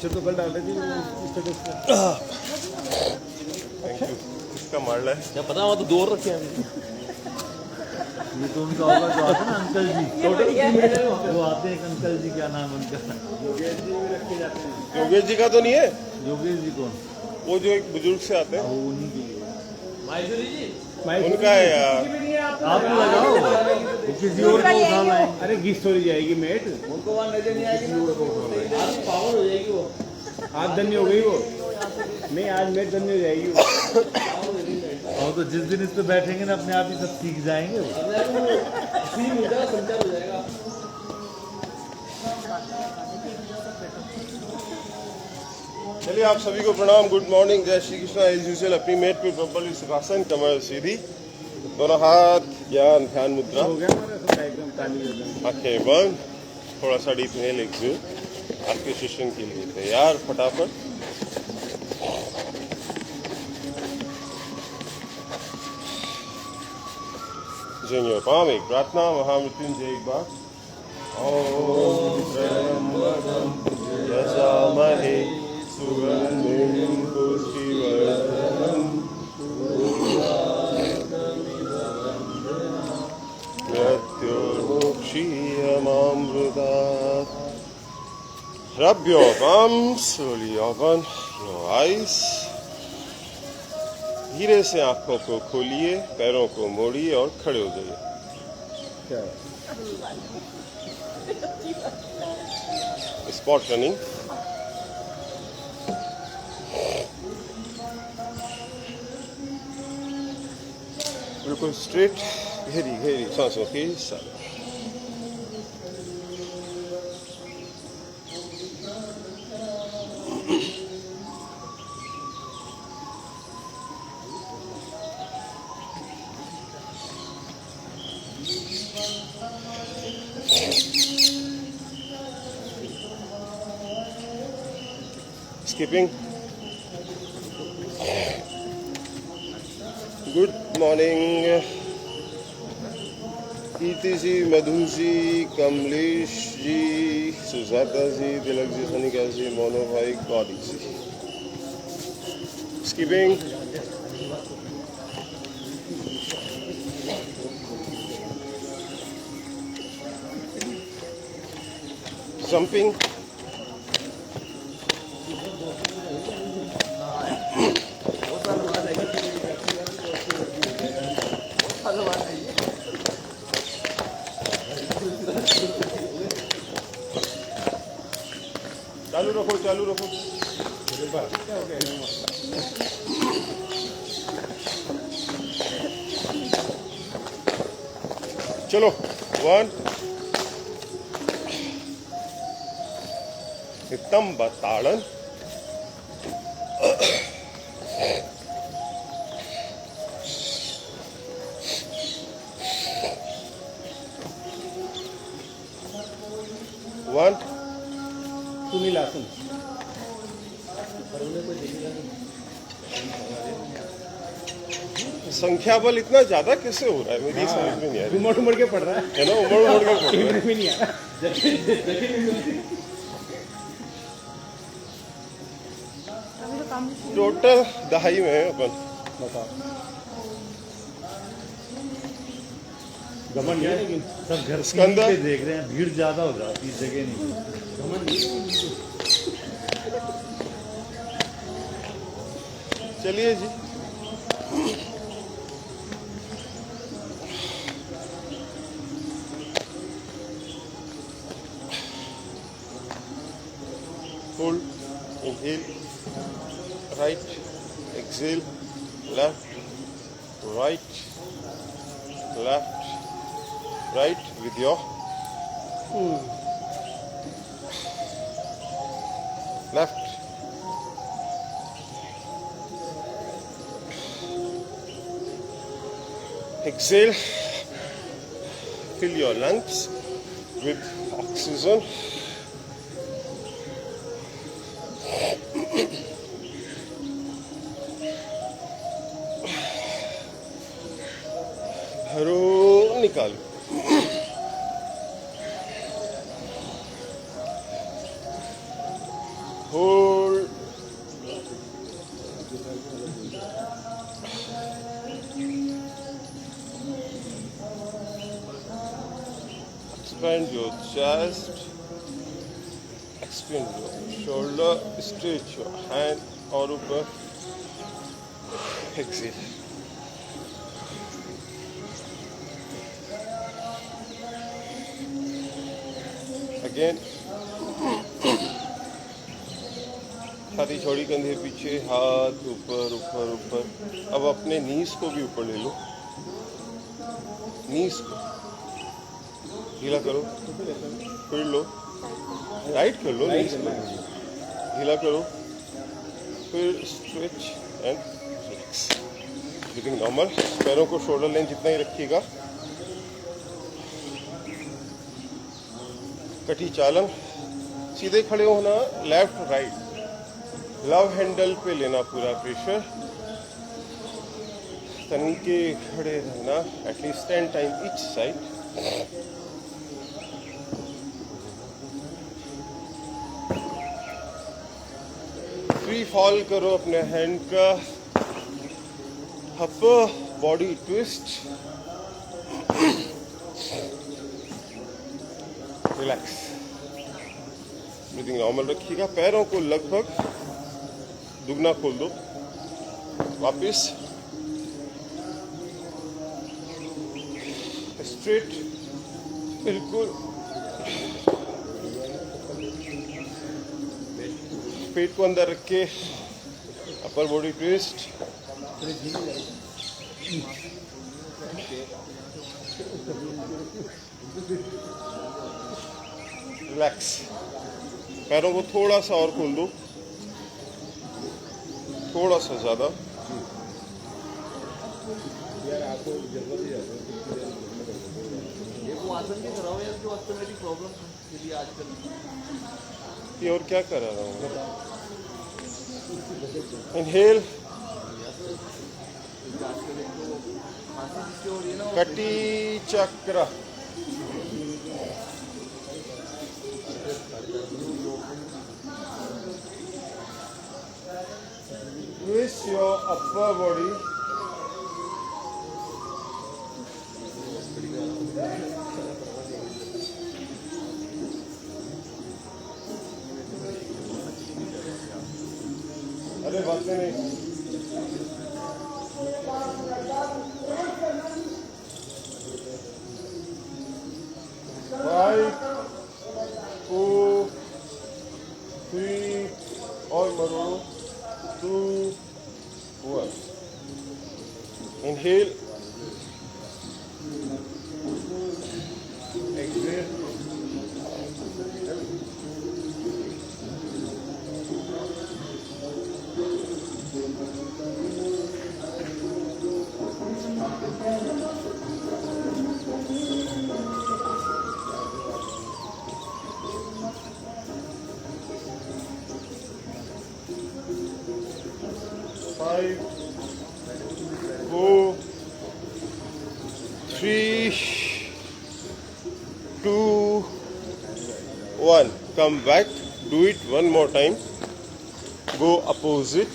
Picture तो कल डाल रहे थे स्टेटस पे। Thank you. इसका मारला है क्या पता वहाँ तो दो रखे हैं। ये तो उनका होगा जो आते ना अंकल जी, वो आते हैं अंकल जी, क्या नाम है उनका? योगेश जी भी रखे जाते हैं। योगेश जी का तो नहीं है, योगेश जी कौन? वो जो एक बुजुर्ग से आते हैं वो उन्हीं के लिए। उनका है यार। आप तो लगाओ, वो किसी और को उठा लाएं। अरे घिस थोड़ी जाएगी मेट, उनको वहाँ नजर नहीं आएगी, आज पावर हो जाएगी वो। आज धन्य हो गई वो। नहीं आज मेट धन्य हो जाएगी वो। और तो जिस दिन इस पे बैठेंगे ना अपने आप ही सब सीख जाएंगे वो। संचार हो जाएगा। चलिए आप सभी को प्रणाम, गुड मॉर्निंग, जय श्री कृष्णा। एज यूजुअल अपनी मेट पे प्रॉपर्ली सुखासन, कमर सीधी, दोनों हाथ ज्ञान ध्यान मुद्रा, हो गया हमारा सब कार्यक्रम ताली बजाना। आंखें बंद, थोड़ा सा डीप इनहेल एक्सहेल। आपके सेशन के लिए तैयार, फटाफट। जय पाम एक प्रार्थना, महामृत्युंजय एक बार। ओम त्र्यंबकं यजामहे सुगंधिं पुष्टिवर्धनम् मृत्युर्मुक्षीयमामृतात्। Rub your palms, slowly open your eyes. धीरे से आंखों को खोलिए, पैरों को मोड़िए और खड़े हो जाइए। Spot running. बिल्कुल स्ट्रेट, गहरी गहरी सांसों के साथ। Skipping. Good morning. कीर्ति जी, मधु जी, कमलेश जी, सुजाता जी, तिलक जी, सनिका जी, मोनो भाई, गौरी जी। Skipping. Jumping. चालू रखो। चलो 1 नितंब ताड़न। वन सुनील आसन। संख्या बल इतना ज्यादा कैसे हो रहा है, मेरी समझ में नहीं आ रही। उमड़ के पड़ रहा है ना, उमड़ के पड़ रहा है। भी नहीं आ रहा। टोटल दहाई में है अपन। बताओ घमंड है लेकिन सब घर इसके अंदर पे देख रहे हैं, भीड़ ज्यादा हो जाती है, जगह नहीं। चलिए जी, hold, inhale, right, exhale, left, right, left, right with your left, exhale, fill your lungs with oxygen. भरो, निकालो। Hold. Expand your chest. Expand your shoulder. Stretch your hand और ऊपर. Exhale. Again. छाती छोड़ी, कंधे पीछे, हाथ ऊपर ऊपर ऊपर. अब अपने नीज को भी ऊपर ले लो. नीज को ढीला करो, फिर लो, टाइट कर लो, नीज को ढीला करो, फिर stretch and relax. Breathing normal. पैरों को शोल्डर लेंथ जितना ही रखिएगा. कटी चालन. सीधे खड़े होना, लेफ्ट राइट. लव हैंडल पे लेना पूरा प्रेशर. तनी के खड़े रहना at least 10 time each side. Free fall करो अपने हैंड का. Upper body twist. Relax. Breathing normal रखिएगा. पैरों को लगभग दुगना खोल दो. वापिस स्ट्रेट, बिल्कुल. पेट को अंदर रख के अपर बॉडी ट्विस्ट. रिलैक्स. पैरों को थोड़ा सा और खोल दो, थोड़ा सा ज्यादा. ये वो आसन भी कराओ यार, जो ऑर्थोपेडिक प्रॉब्लम के लिए आजकल. ये और क्या करा रहा हूँ. इनहेल. आजकल एक तो खांसी जिससे हो रही है ना, कटी चक्र. Twist your upper body. अरे बातें नहीं. 5, 4, 3 और मरो. 2, 1. Inhale. Exhale. Five, 4, 3, 2, 1. Come back. Do it one more time. Go opposite.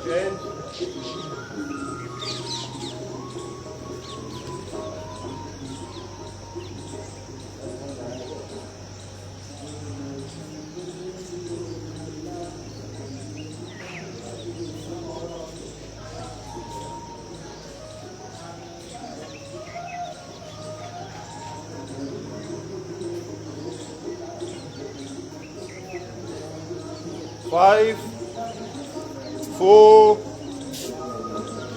Change. Five, 4,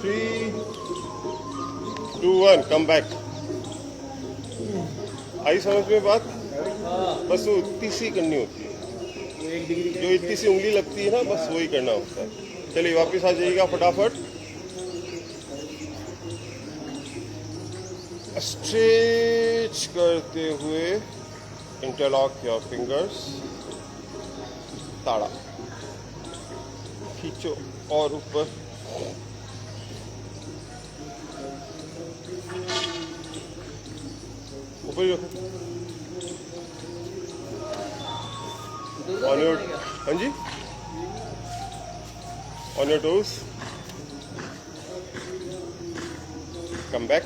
3, 2, 1. Come back. आई समझ में बात? बस वो इतनी सी करनी होती है. 1 डिग्री जो इतनी सी उंगली लगती है ना, बस वही करना होता है। चलिए वापस आ जाइएगा फटाफट। स्ट्रेच करते हुए इंटरलॉक योर फिंगर्स, ताड़ा खींचो और ऊपर, ऊपर ही रखो। ऑन योर, हाँ जी, on your toes, come back,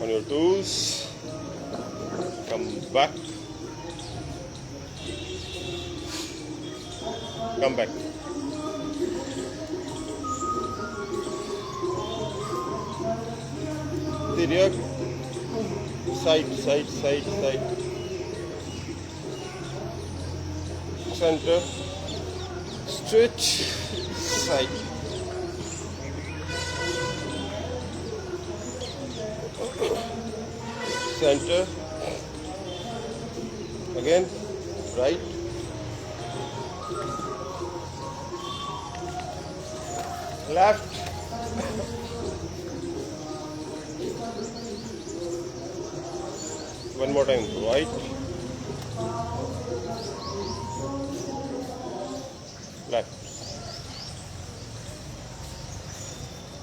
on your toes, come back, come back. तिरक, side side side side, centre, stretch, side, centre, again right, left, one more time, right, left,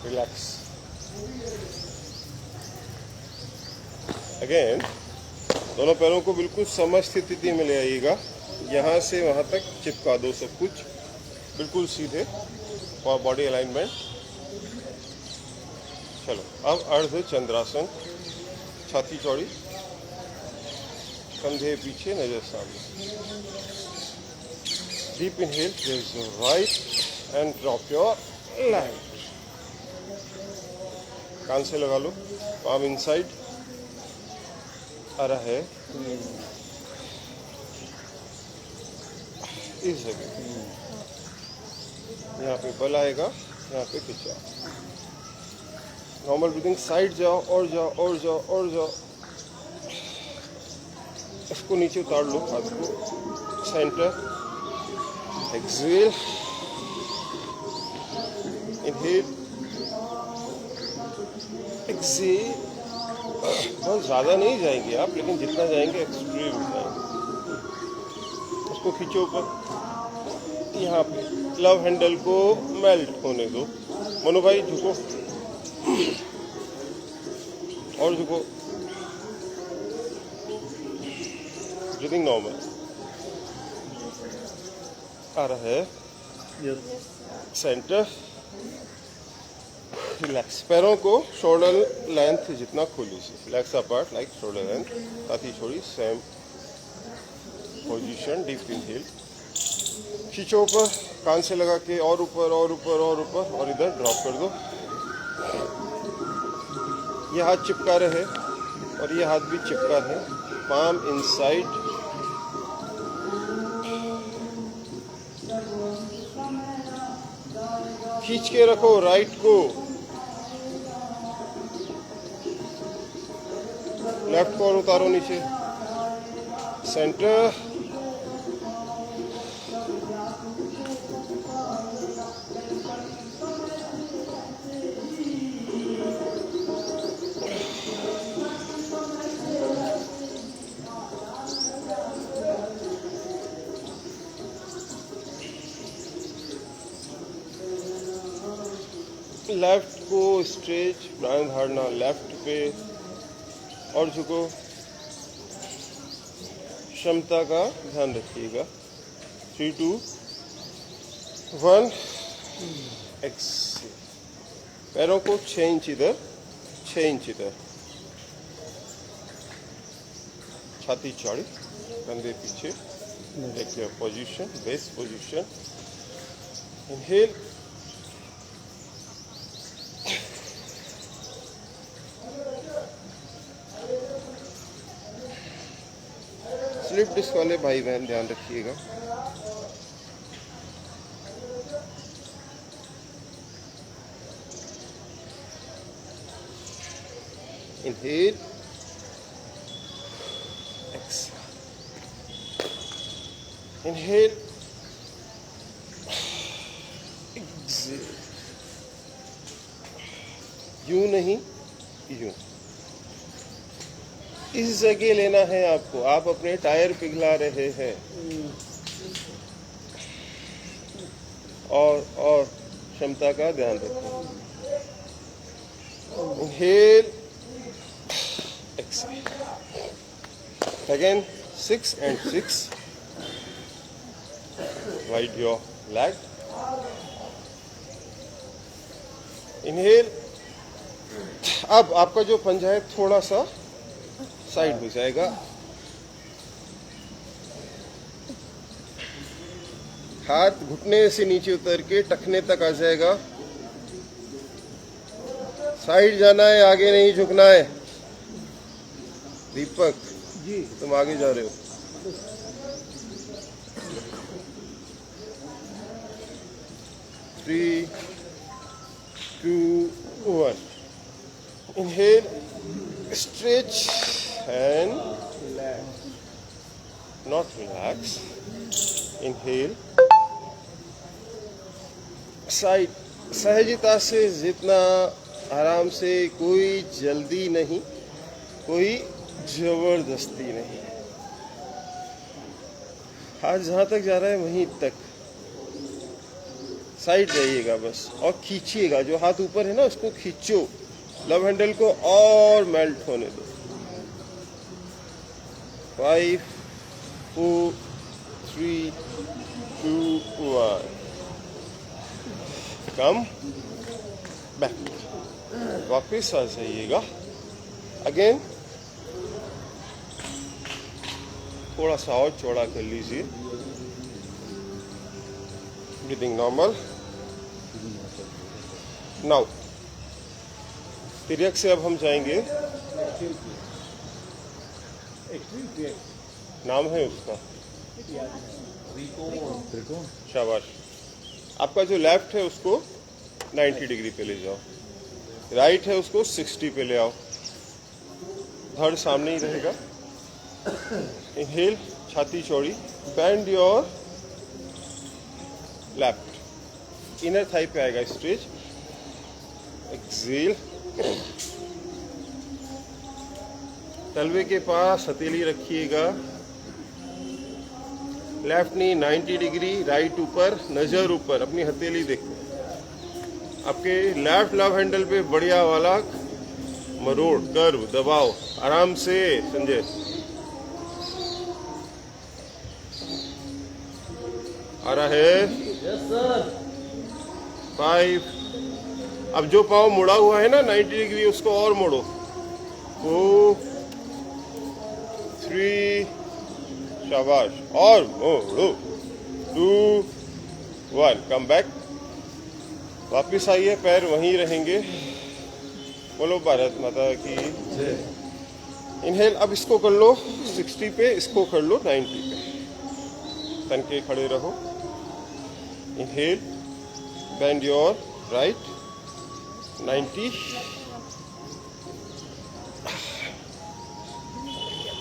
relax, again दोनों पैरों को बिल्कुल समस्थित स्थिति में ले आइएगा, यहाँ से वहाँ तक चिपका दो सब कुछ बिल्कुल सीधे और बॉडी अलाइनमेंट। चलो अब अर्ध चंद्रासन, छाती चौड़ी, कंधे पीछे, नजर सामने। Deep inhale, raise your right and drop your left. कान से लगा लो, पाम इनसाइड आ रहा है इस जगह, यहाँ पे बल आएगा, यहाँ पे खिंचा। नॉर्मल ब्रीदिंग, साइड जाओ और जाओ और जाओ और जाओ। इसको नीचे उतार लो, हाथ को सेंटर, एक्सहेल, इनहेल, एक्सहेल। बहुत ज़्यादा नहीं जाएंगे आप, लेकिन जितना जाएंगे एक्सट्रीम जाएंगे। उसको खींचो ऊपर, यहाँ पे लव हैंडल को मेल्ट होने दो। मनु भाई झुको और झुको, ब्रीदिंग नॉर्मल आ रहा है, सेंटर, रिलैक्स। पैरों को शोल्डर लेंथ जितना खोली से, relax apart like shoulder length, छाती छोड़ी, सेम पोजीशन, डीप इनहेल, खींचो ऊपर, कान से लगा के और ऊपर और ऊपर और ऊपर, और इधर ड्रॉप कर दो। ये हाथ चिपका रहे और ये हाथ भी चिपका है, पाम इनसाइड, खींच के रखो राइट को, लेफ्ट को और उतारो नीचे, सेंटर, लेफ्ट को स्ट्रेच, प्राणायाम धारणा लेफ्ट पे, और झुको, क्षमता का ध्यान रखिएगा। 3, 2, 1, एक्सेल। पैरों को 6 इंच इधर, 6 इंच इधर, छाती चौड़ी, कंधे पीछे, take your position, base position, inhale, slip disc वाले भाई बहन ध्यान रखिएगा। इनहेल, एक्सहेल, इनहेल, एक्सेल, यूं नहीं, यूं। इस जगह लेना है आपको, आप अपने टायर पिघला रहे हैं। और क्षमता का ध्यान रखें। Inhale, exhale, again 6 and 6, wide your leg, inhale. अब आपका जो पंजा है थोड़ा सा साइड हो जाएगा, हाथ घुटने से नीचे उतर के टखने तक आ जाएगा। साइड जाना है, आगे नहीं झुकना है। दीपक जी तुम आगे जा रहे हो। Three, two, one, inhale, stretch and not relax, inhale, side, सहजता से, जितना आराम से, कोई जल्दी नहीं, कोई जबरदस्ती नहीं। हाथ जहां तक जा रहा है वहीं तक साइड रहिएगा बस, और खींचिएगा। जो हाथ ऊपर है ना उसको खींचो, लव हैंडल को और मेल्ट होने दो। 5, 4, 3, 2, 1, कम बैक, वापिस आ जाइएगा। अगेन थोड़ा सा और चौड़ा कर लीजिए, ब्रीदिंग नॉर्मल। नाउ तिर्यक से अब हम जाएंगे, नाम है उसका, शाबाश। आपका जो लेफ्ट है उसको 90 डिग्री पे ले जाओ, राइट है उसको 60 पे ले आओ, धड़ सामने ही रहेगा। इनहेल, छाती चौड़ी, bend your left, inner thigh पे आएगा स्ट्रेच। एक्सेल, तलवे के पास हथेली रखिएगा, लेफ्ट नी 90 डिग्री, राइट ऊपर, नजर ऊपर, अपनी हथेली देखो। आपके लेफ्ट लव हैंडल पे बढ़िया वाला मरोड़, कर्व दबाओ आराम से। संजय आ रहा है। Yes sir. 5, अब जो पाँव मुड़ा हुआ है ना 90 डिग्री, उसको और मोड़ो। 4, 3, शाबाश, और मोड़ो। 2, 1, कम बैक, वापिस आइए, पैर वहीं रहेंगे। बोलो भारत माता की। इनहेल, अब इसको कर लो 60 पे, इसको कर लो 90 पे, तन के खड़े रहो। Inhale, bend your right 90।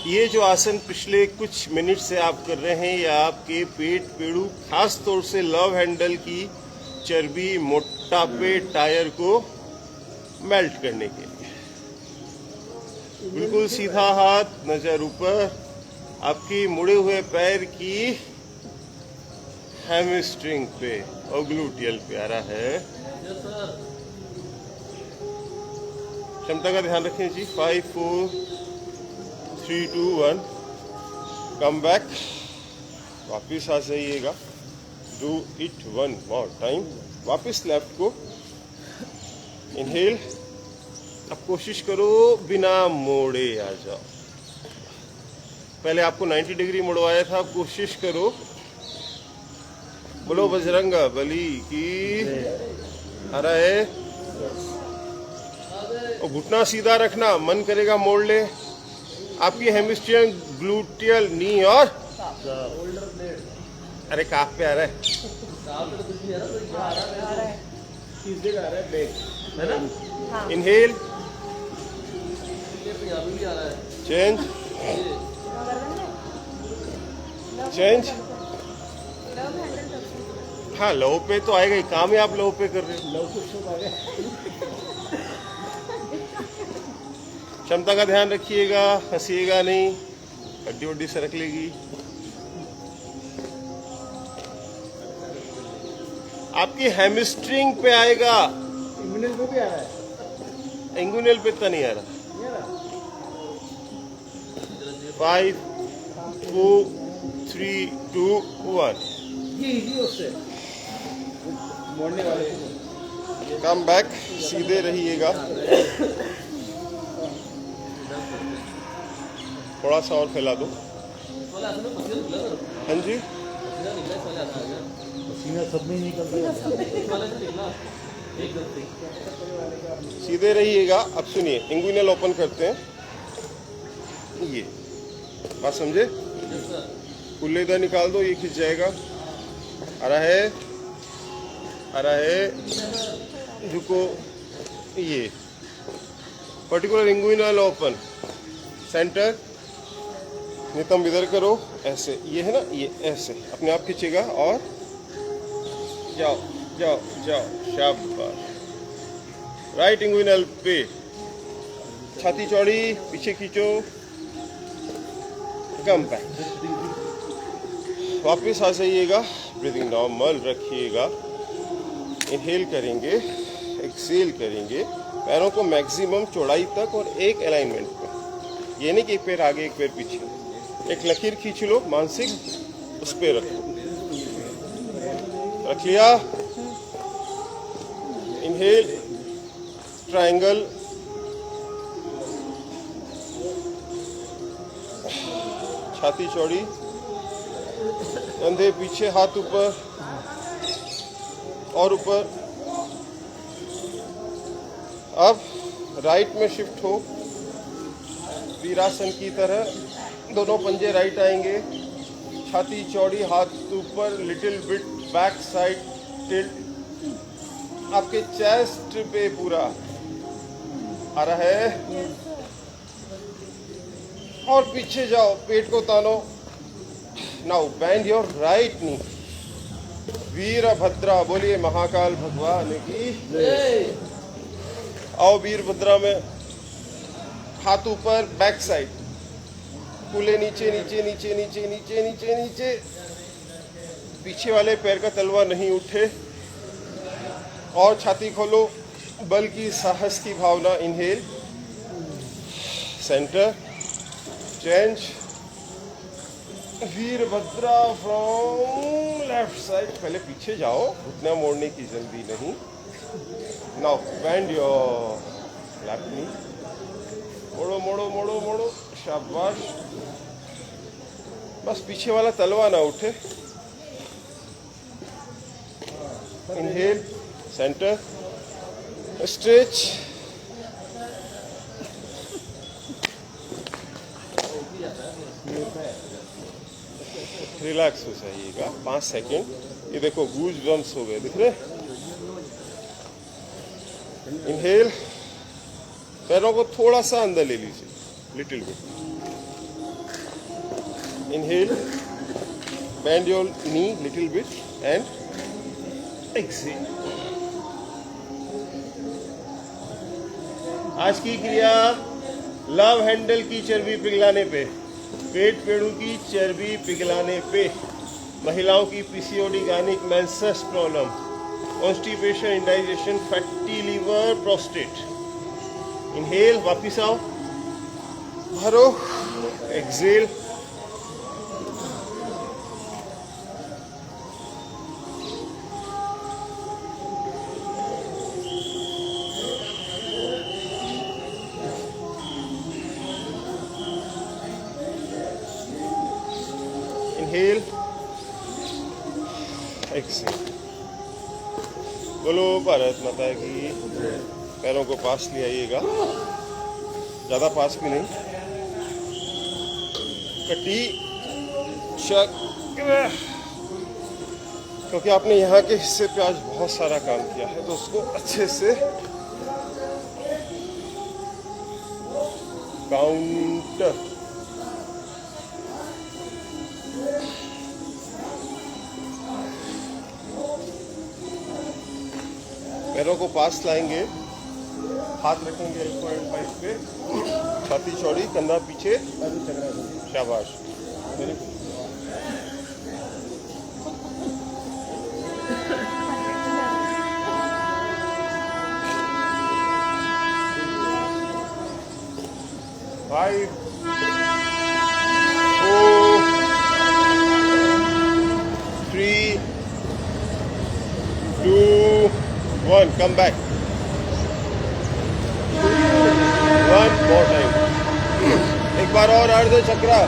ये जो आसन पिछले कुछ मिनट से आप कर रहे हैं, ये आपके पेट, पेड़ू, खास तौर से लव हैंडल की चर्बी, मोटापे, टायर को मेल्ट करने के लिए। बिल्कुल सीधा हाथ, नजर ऊपर, आपकी मुड़े हुए पैर की हैमस्ट्रिंग पे और ग्लूटियल पे आ रहा है। Yes sir. क्षमता का ध्यान रखें जी। 5, 4, 3, 2, 1, कम बैक, वापिस आ जाइएगा। डू इट 1 मोर टाइम, वापिस लेफ्ट को। इनहेल, अब कोशिश करो बिना मोड़े आ जाओ। पहले आपको 90 डिग्री मुड़वाया था, अब कोशिश करो। बोलो बजरंग बली की। आ रहा है, और घुटना सीधा रखना, मन करेगा मोड़ ले। आपकी हेमिस्ट्रियन, ग्लूटियल, नी और अरे काफ पे आ रहा है, तीसरे का आ रहा है बैक, है ना? इनहेल, ये पंजाबी भी आ रहा है। चेंज, चेंज, लव हैंडल कर हाँ लव पे तो आएगा ही, काम ही आप लव पे कर रहे हो। लव कुछ तो आ गया। क्षमता का ध्यान रखिएगा, हंसीएगा नहीं, हड्डी वड्डी सरक लेगी। आपकी हैमस्ट्रिंग पे आएगा, इम्यूनल पे भी आ रहा है। इंगुइनल पे तो नहीं आ रहा। ये रहा। 5 4 3 2 1 ये इजी उससे मोड़ने वाले। कम बैक, सीधे रहिएगा। थोड़ा सा और फैला दो। हाँ जी, पसीना सब में ही निकल रहा है। सीधे रहिएगा। अब सुनिए, इंगुइनल ओपन करते हैं। ये बात समझे? कुल्ले इधर निकाल दो, ये खिंच जाएगा। आ रहा है, आ रहा है, रुको। ये पर्टिकुलर इंगुइनल ओपन, सेंटर। नितंब इधर करो, ऐसे। ये है ना, ये ऐसे अपने आप खींचेगा और जाओ जाओ जाओ, शाबाश। राइट इंगुइनल पे, छाती चौड़ी, पीछे खींचो, कम बैक। वापस आ जाइएगा, ब्रीदिंग नॉर्मल रखिएगा। इनहेल करेंगे, एक्सेल करेंगे, पैरों को मैक्सिमम चौड़ाई तक और एक अलाइनमेंट में। ये नहीं कि एक पैर आगे एक पैर पीछे। एक लकीर खींच लो मानसिक, उस पे रखो। रख लिया। इनहेल, ट्रायंगल, छाती चौड़ी, कंधे पीछे, हाथ ऊपर और ऊपर। अब राइट में शिफ्ट हो, वीरासन की तरह। दोनों पंजे राइट आएंगे, छाती चौड़ी, हाथ ऊपर, little bit back side tilt. आपके चेस्ट पे पूरा आ रहा है। और पीछे जाओ, पेट को तानो। Now bend your right knee. Virabhadra, बोलिए महाकाल भगवान की। आओ वीरभद्रा में, हाथ ऊपर, बैक साइड, कूल्हे नीचे नीचे नीचे नीचे नीचे नीचे नीचे। पीछे वाले पैर का तलवा नहीं उठे। और छाती खोलो, बल की, साहस की भावना। Inhale, centre, change, Virabhadra from left side. पहले पीछे जाओ, घुटना मोड़ने की जल्दी नहीं। Now bend your left knee. मोड़ो मोड़ो मोड़ो मोड़ो, शाबाश। बस पीछे वाला तलवा ना उठे। इनहेल, सेंटर, स्ट्रेच, रिलैक्स हो जाइएगा। 5 सेकेंड। ये देखो, गूज बम्स हो गए, दिख रहे? इनहेल, पैरों को थोड़ा सा अंदर ले लीजिए, little bit. Inhale, bend your knee little bit and exhale. आज की क्रिया लव हैंडल की चर्बी पिघलाने पे, पेट पेड़ू की चर्बी पिघलाने पे, महिलाओं की PCOD, gynaec menses problem, constipation, indigestion, fatty liver, prostate. Inhale, वापिस आओ, भरो, एक्सेल। Inhale, Excel. बोलो भारत माता की। पैरों को पास ले आइएगा, ज़्यादा पास भी नहीं। कटी चक्र, क्योंकि आपने यहाँ के हिस्से पे आज बहुत सारा काम किया है, तो उसको अच्छे से काउंटर। पैरों को पास लाएंगे, हाथ रखेंगे एल्बो एंड फाइव पे, छाती चौड़ी, कंधा पीछे, शाबाश। Five, 4, 3, 2, 1. Come back. One more time. एक बार और अर्ध चक्रा।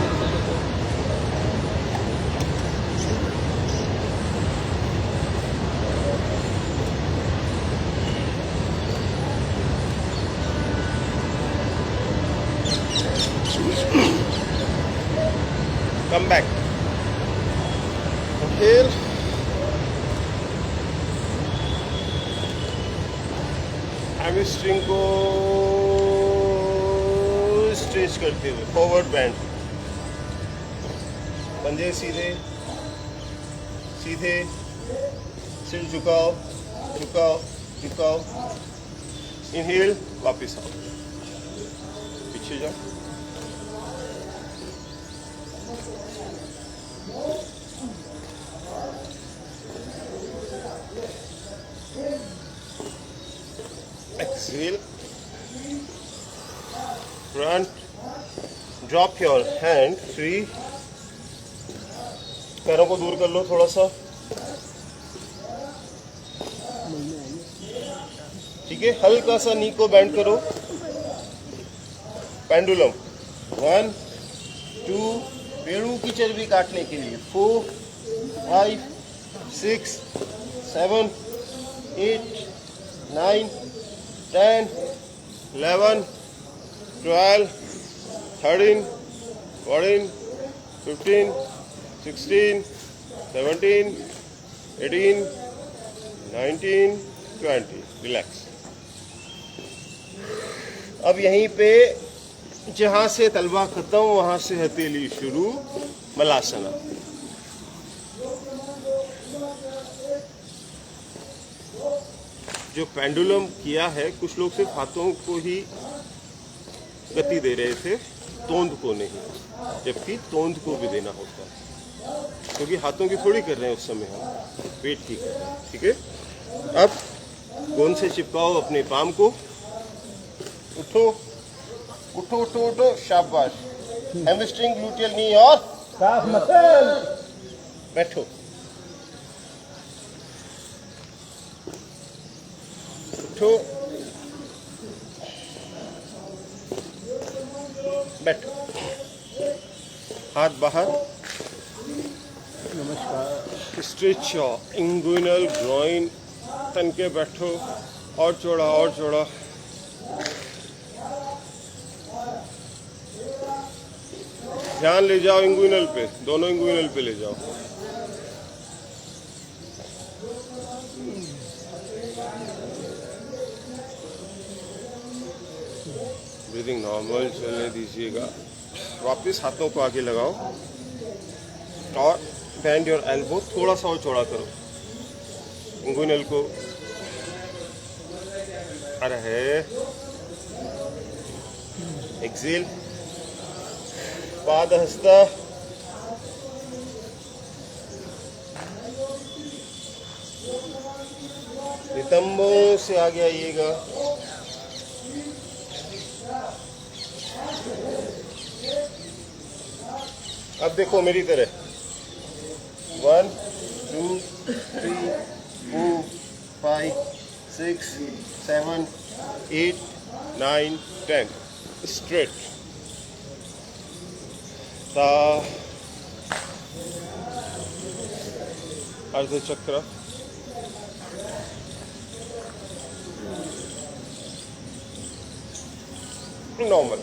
Come back. Inhale. हैमस्ट्रिंग को स्ट्रेच करते हुए फॉरवर्ड बैंड, पंजे सीधे सीधे, सिर झुकाओ झुकाओ झुकाओ। इनहेल, वापस आओ, पीछे जाओ। Exhale, front, drop your hand free, पैरों को दूर कर लो थोड़ा सा, ठीक है। हल्का सा नी को बेंड करो, पेंडुलम। 1, 2, पेड़ों की चर्बी काटने के लिए 4, 5, 6, 7, 8, 9, 10, 11, 12, 13, 14, 15, 16, 17, 18, 19, 20. रिलैक्स। अब यहीं पे जहां से तलवा खत्म वहां से हथेली शुरू, मलासना। जो पेंडुलम किया है, कुछ लोग सिर्फ हाथों को ही गति दे रहे थे, तोंद को नहीं, जबकि तोंद को भी देना होता है, क्योंकि हाथों की थोड़ी कर रहे हैं उस समय, हम पेट की कर रहे हैं, ठीक है। अब गोंद से चिपकाओ अपने पाम को, उठो उठो उठो उठो, शाबाश। हैमस्ट्रिंग, ग्लूटियल नी और काफ मसल। बैठो, उठो, बैठो, हाथ बाहर। नमस्कार। स्ट्रेच योर इंगुइनल ग्रोइन, तन के बैठो, और चौड़ा और चौड़ा। ध्यान ले जाओ इंगुइनल पे, दोनों इंगुइनल पे ले जाओ। ब्रीदिंग नॉर्मल चलने दीजिएगा। वापस हाथों को आगे लगाओ और बेंड योर एल्बो, थोड़ा सा और चौड़ा करो इंगुइनल को। अरे है, एक्सेल, पादहस्ता, नितंबों से आगे आइएगा। अब देखो मेरी तरह, 1, 2, 3, 4, 5, 6, 7, 8, 9, 10, स्ट्रेट। अर्ध चक्र, नॉर्मल।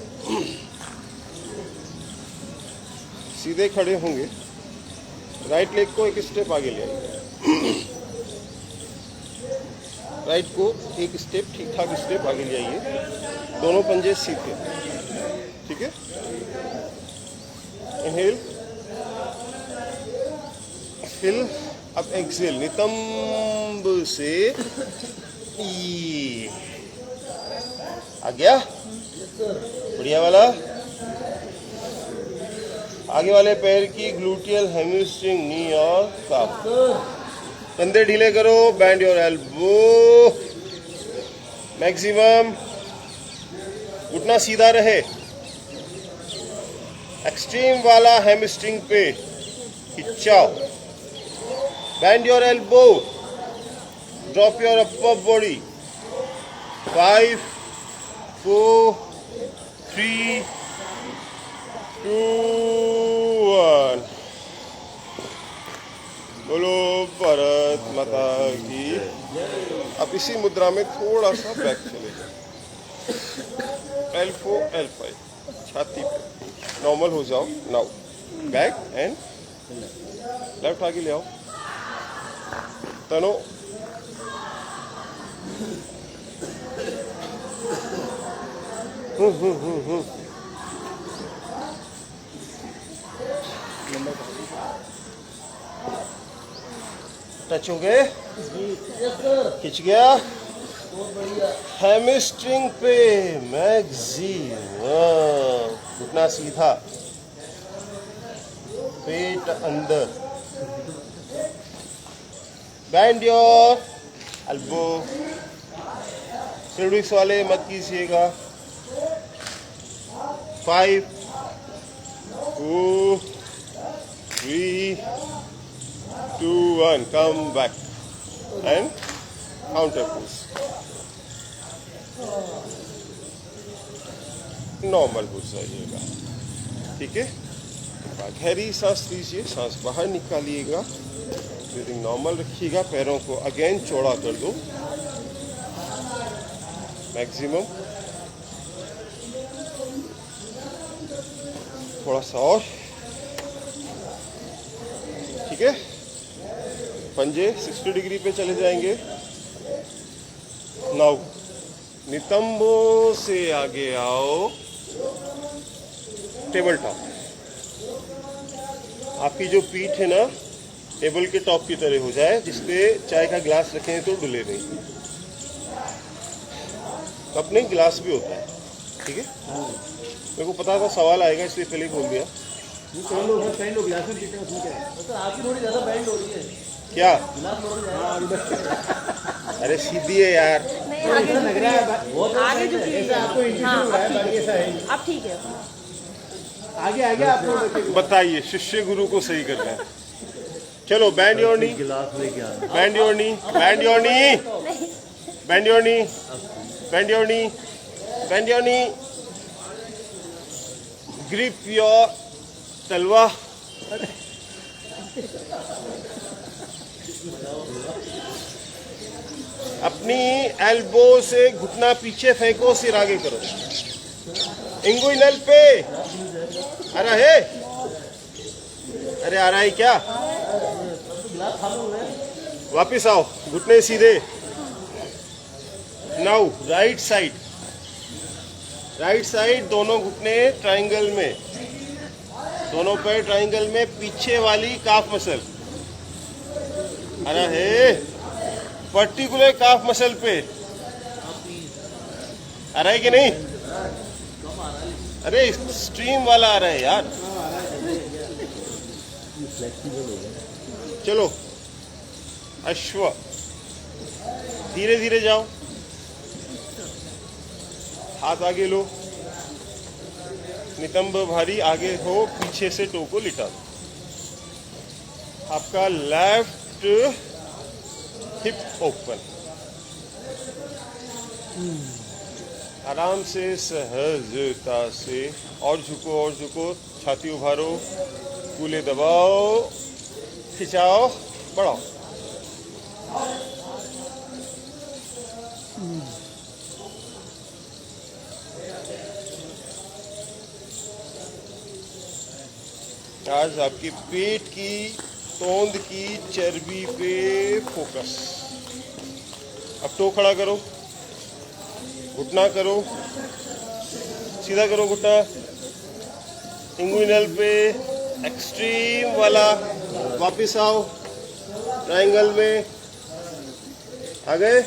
सीधे खड़े होंगे, राइट लेग को एक स्टेप आगे ले आइए, राइट को एक स्टेप, ठीक ठाक स्टेप आगे ले आइए, दोनों पंजे सीधे, ठीक है। इनहेल, फिल, अब एक्सेल, नितंब से आ गया बढ़िया वाला। आगे वाले पैर की ग्लूटियल हैमस्ट्रिंग नी और काफ। कंधे ढीले करो, बैंड योर एल्बो मैक्सिमम। घुटना सीधा रहे। एक्सट्रीम वाला हैमस्ट्रिंग पे खिंचाओ। Bend your elbow, drop your upper body. 5 4 3 2 1। बोलो भारत माता की। अब इसी मुद्रा में थोड़ा सा बैक चले जाओ। L4 L5 छाती पे नॉर्मल हो जाओ। नाउ बैक एंड लेफ्ट आगे ले आओ। तनो टच हो गए, खिंच गया। हैमस्ट्रिंग पे मैक्सिमम। घुटना सीधा, पेट अंदर। Band your elbow. सिल्विक्स वाले मत कीजिएगा। 5 4 3 2 1। Come back and counter pose. Normal हो जाइएगा, ठीक है। गहरी सांस लीजिए, सांस बाहर निकालिएगा। ब्रीदिंग नॉर्मल रखिएगा। पैरों को अगेन चौड़ा कर दो मैक्सिमम। थोड़ा सा और, ठीक है। पंजे 60 डिग्री पे चले जाएंगे। नाउ नितंबों से आगे आओ। Table top. आपकी जो पीठ है ना, टेबल के टॉप की तरह हो जाए, जिसपे चाय का गिलास रखें तो डुले नहीं। कप नहीं, गिलास भी होता है, ठीक है। मेरे को पता था सवाल आएगा, इसलिए पहले ही बोल दिया। आपकी थोड़ी ज्यादा बैंड हो रही है। क्या? अरे सीधी है यार। नहीं आगे लग रहा है आगे झुकिए। आपको हाँ, हो रहा है, बाकी ऐसा है नहीं। अब ठीक है। आगे आगे आप लोग बताइए, शिष्य गुरु को सही कर रहे हैं। चलो बैंड योर नी, गिलास लेके आना। Band your knee, band your knee, band your knee, band your knee, band your knee. Grip your तलवा। अपनी एल्बो से घुटना पीछे फेंको, सिर आगे करो। इंगुइनल पे आ रहा है? अरे आ रहा है क्या? वापिस आओ, घुटने सीधे। Now right side, right side. दोनों घुटने ट्रायंगल में, दोनों पैर ट्रायंगल में। पीछे वाली काफ मसल आ रहा है, पर्टिकुलर काफ मसल पे आ रहा है कि नहीं? अरे स्ट्रीम वाला आ रहा है यार। चलो अश्व, धीरे धीरे जाओ। हाथ आगे लो, नितंब भारी आगे हो, पीछे से टो को लिटा दो। आपका लेफ्ट हिप ओपन। आराम से, सहजता से। और झुको, और झुको। छाती उभारो, कूल्हे दबाओ, खिंचाओ, बढ़ाओ। आज आपकी पेट की, तोंद की चर्बी पे फोकस। अब टो खड़ा करो, घुटना करो, सीधा करो घुटना। इंगुइनल पे एक्सट्रीम वाला। वापिस आओ ट्रायंगल में। आ गए?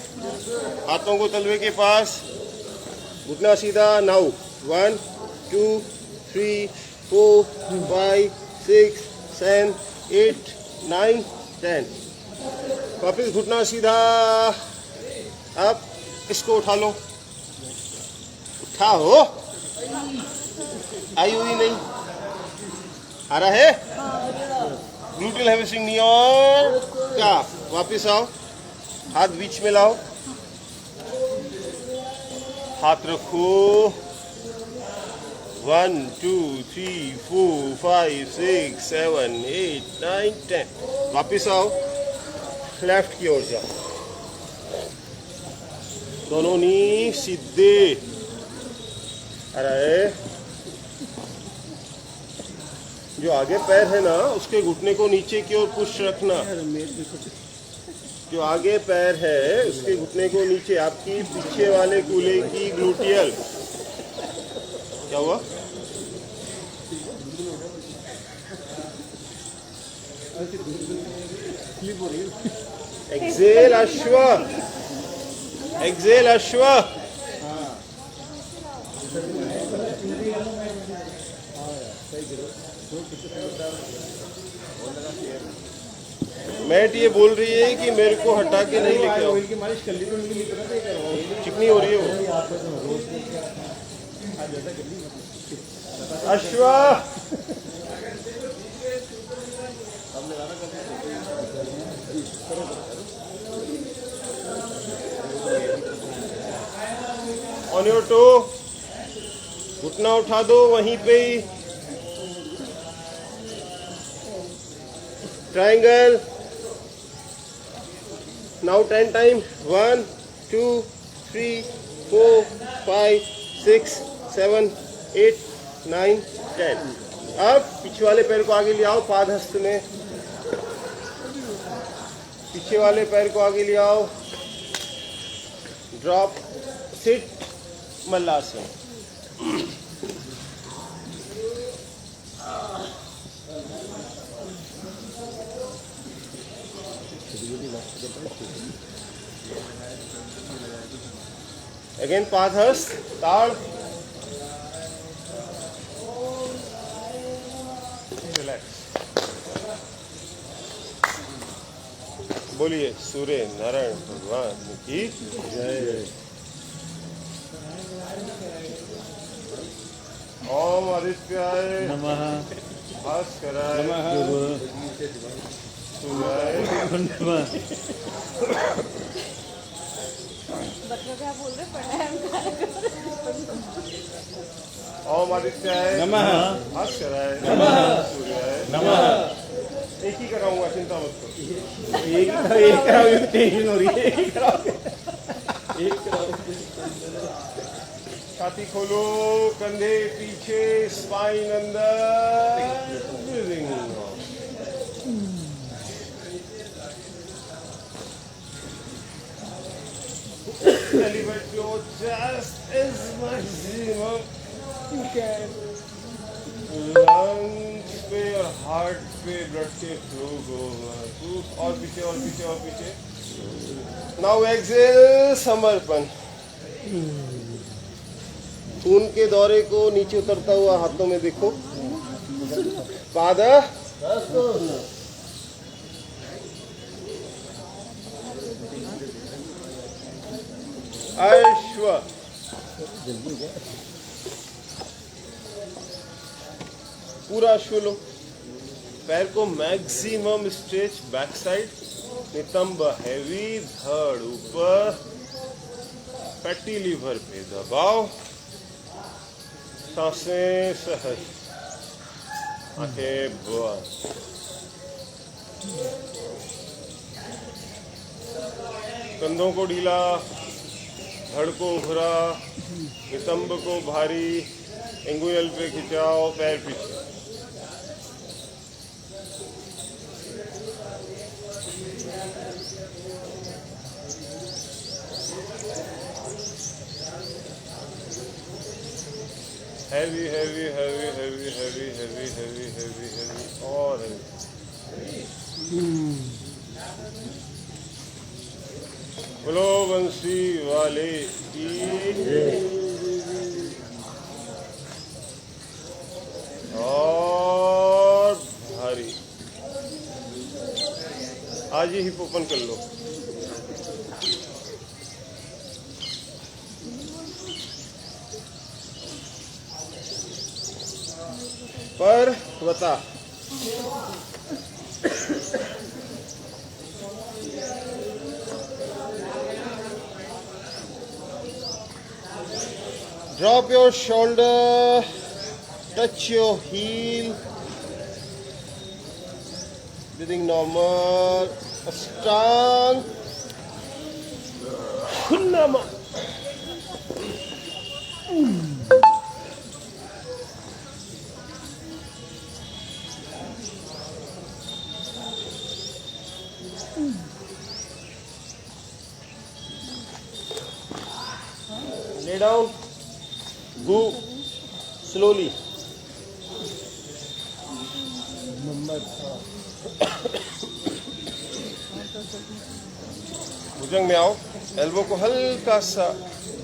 हाथों को तलवे के पास, घुटना सीधा। नाउ 1 2 3 4 5 6 7 8 9 10। वापिस घुटना सीधा। अब इसको उठा लो, उठाओ। आई हुई नहीं आ रहा है। ग्लूटल हैमस्ट्रिंग नी और काफ। वापिस आओ, हाथ बीच में लाओ, हाथ रखो। 1 2 3 4 5 6 7 8 9 10। वापिस आओ, लेफ्ट की ओर जाओ। दोनों नी सीधे। आ रहा है। जो आगे पैर है ना, उसके घुटने को नीचे की ओर पुश रखना। जो आगे पैर है उसके घुटने को नीचे, आपकी पीछे वाले कूल्हे की ग्लूटियल। क्या हुआ? एक्सेल अश्व, एक्सेल अश्व। मैट ये बोल रही है कि मेरे को हटा के नहीं लेके आओ। चिकनी हो रही है वो। अश्व, ऑन योर टो, घुटना उठा दो वहीं पे ही। ट्रायंगल। Now 10 time. 1 2 3 4 5 6 7 8 9 10। अब पीछे वाले पैर को आगे ले आओ, पाद हस्त में। पीछे वाले पैर को आगे ले आओ, ड्रॉप, सिट, मल्लासन। अगेन पादहस्त, ताड़। रिलैक्स। बोलिए सूर्य नारायण भगवान की जय। ओम आदित्याय नमः, भास्कराय सूर्याय नमः। बच्चों क्या बोल रहे प्राणायाम ओम आदित्याय नमः, भास्कराय सूर्याय नमः। एक ही कराऊंगा, चिंता मत करो। एक कराओ, ये टेंशन हो रही है। एक कराओ। छाती खोलो, कंधे पीछे, स्पाइन अंदर, breathing out. Elevate your chest as maximum you can. Lungs पे और हार्ट पे ब्लड के फ्लो को महसूस। और पीछे और पीछे और पीछे। नाउ एक्सेल, समर्पण। खून के दौरे को नीचे उतरता हुआ हाथों में देखो। पाद, अश्व। पूरा अश्व लो। पैर को मैक्सिमम स्ट्रेच बैक साइड, नितंब हैवी, धड़ ऊपर, फैटी लीवर पे दबाओ। सांसें सहज, आंखें बंद। कंधों को ढीला, धड़ को उभरा, नितंब को भारी, एंगुयल पे खिंचाओ, पैर पीछे। Heavy heavy heavy heavy heavy heavy heavy heavy heavy और हैवी। बोलो बंसी वाले की। और भारी आज ही हिप ओपन कर लो। पर्वता drop your shoulder, touch your heel, breathing normal, Ashtang Nama. Lay down, go slowly. भुजंग में आओ, एल्बो को हल्का सा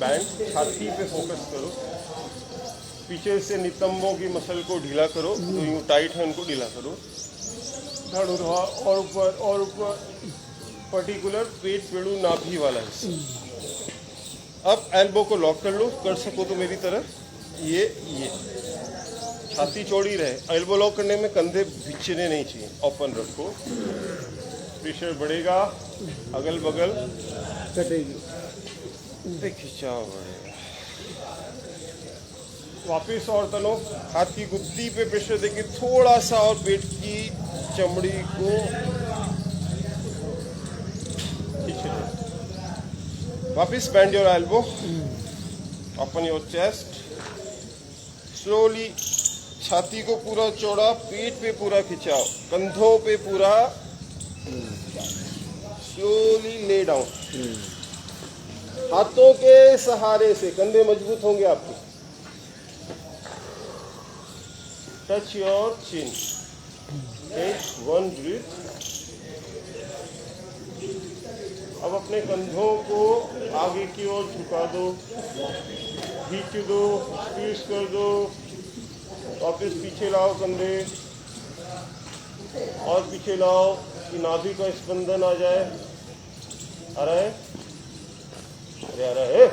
बैंड, छाती पे फोकस करो, पीछे से नितंबों की मसल को ढीला करो, जो यूं टाइट है उनको ढीला करो, धड़ उठा और ऊपर पर्टिकुलर पेट पेड़ू नाभि वाला हिस्सा। अब एल्बो को लॉक कर लो, कर सको तो मेरी तरह ये छाती चौड़ी रहे। एल्बो लॉक करने में कंधे बिछने नहीं चाहिए, ओपन रखो, प्रेशर बढ़ेगा, अगल बगल कटेगी, खिंचाव बढ़ेगा। वापिस और तनो, हाथ की गुद्दी पे प्रेशर देके थोड़ा सा और पेट की चमड़ी को खींच लो। वापिस bend your elbow, open your chest, slowly छाती को पूरा चौड़ा, पेट पे पूरा खिंचाओ, कंधों पे पूरा, स्लोली ले डाउन। हाथों के सहारे से कंधे मजबूत होंगे आपके। Touch your chin, take one breath. अब अपने कंधों को आगे की ओर झुका दो, खींच दो, स्क्वीज कर दो, वापस पीछे लाओ कंधे, और पीछे लाओ कि नाभि का स्पंदन आ जाए। आ रहा है? अरे आ रहा है?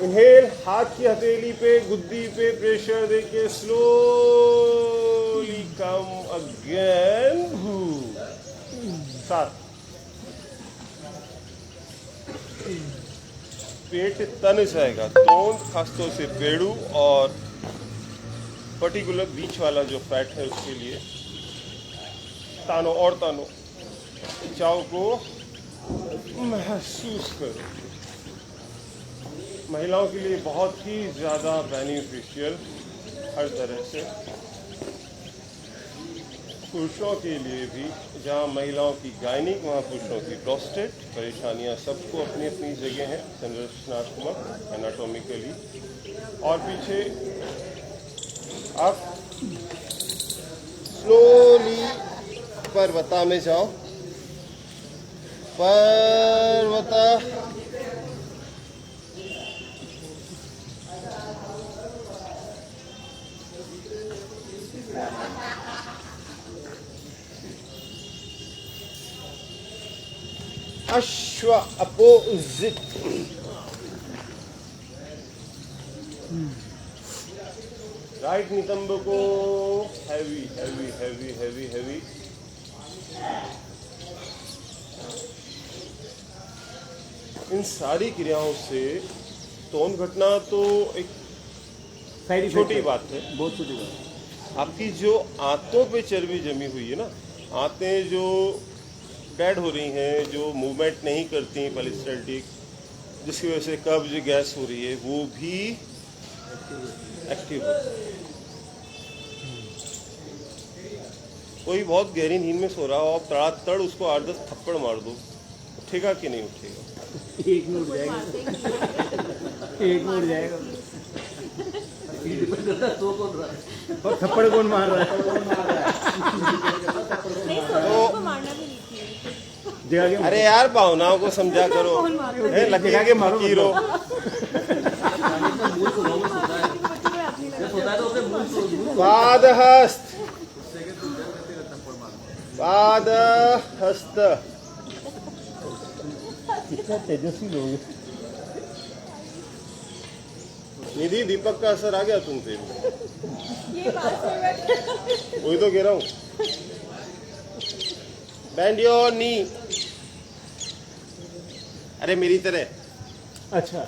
इनहेल, हाथ की हथेली पे, गुद्दी पे प्रेशर देके स्लोली कम अगेन। 7 पेट तन जाएगा, तोंद खासतौर से पेड़ू और पर्टिकुलर बीच वाला जो फैट है उसके लिए तानो और तानो। खिंचाव को महसूस करो। महिलाओं के लिए बहुत ही ज़्यादा बेनिफिशियल हर तरह से, पुरुषों के लिए भी, जहाँ महिलाओं की गायनिक वहाँ पुरुषों की प्रोस्टेट, परेशानियाँ सबको अपनी अपनी जगह हैं संरचनात्मक एनाटॉमिकली। और पीछे आप स्लोली पर्वता में जाओ, पर्वता, अश्व अपोजिट, राइट नितंब को heavy heavy heavy heavy heavy. इन सारी क्रियाओं से तोन घटना तो एक साइड छोटी बात है, बहुत छोटी बात। आपकी जो आंतों पे चर्बी जमी हुई है ना, आंतें जो डेड हो रही हैं, जो मूवमेंट नहीं करती पेरिस्टाल्टिक, जिसकी वजह से कब्ज गैस हो रही है, वो भी एक्टिव होती है। कोई बहुत गहरी नींद में सो रहा हो, आप तड़ातड़ उसको 8-10 थप्पड़ मार दो, उठेगा कि नहीं उठेगा? एक में उठ जाएगा, एक में उठ जाएगा। और थप्पड़ कौन मार रहा है? नहीं, सोने को मारना भी नहीं चाहिए। जगह के अरे यार भावनाओं को समझा करो, है लकीर के फकीर हो। पादहस्त, पादहस्त। कितना तेजस्वी लोग हैं। निधि दीपक का असर आ गया तुम पे? ये बात है। वही तो कह रहा हूँ। Band your knee. अरे मेरी तरह। अच्छा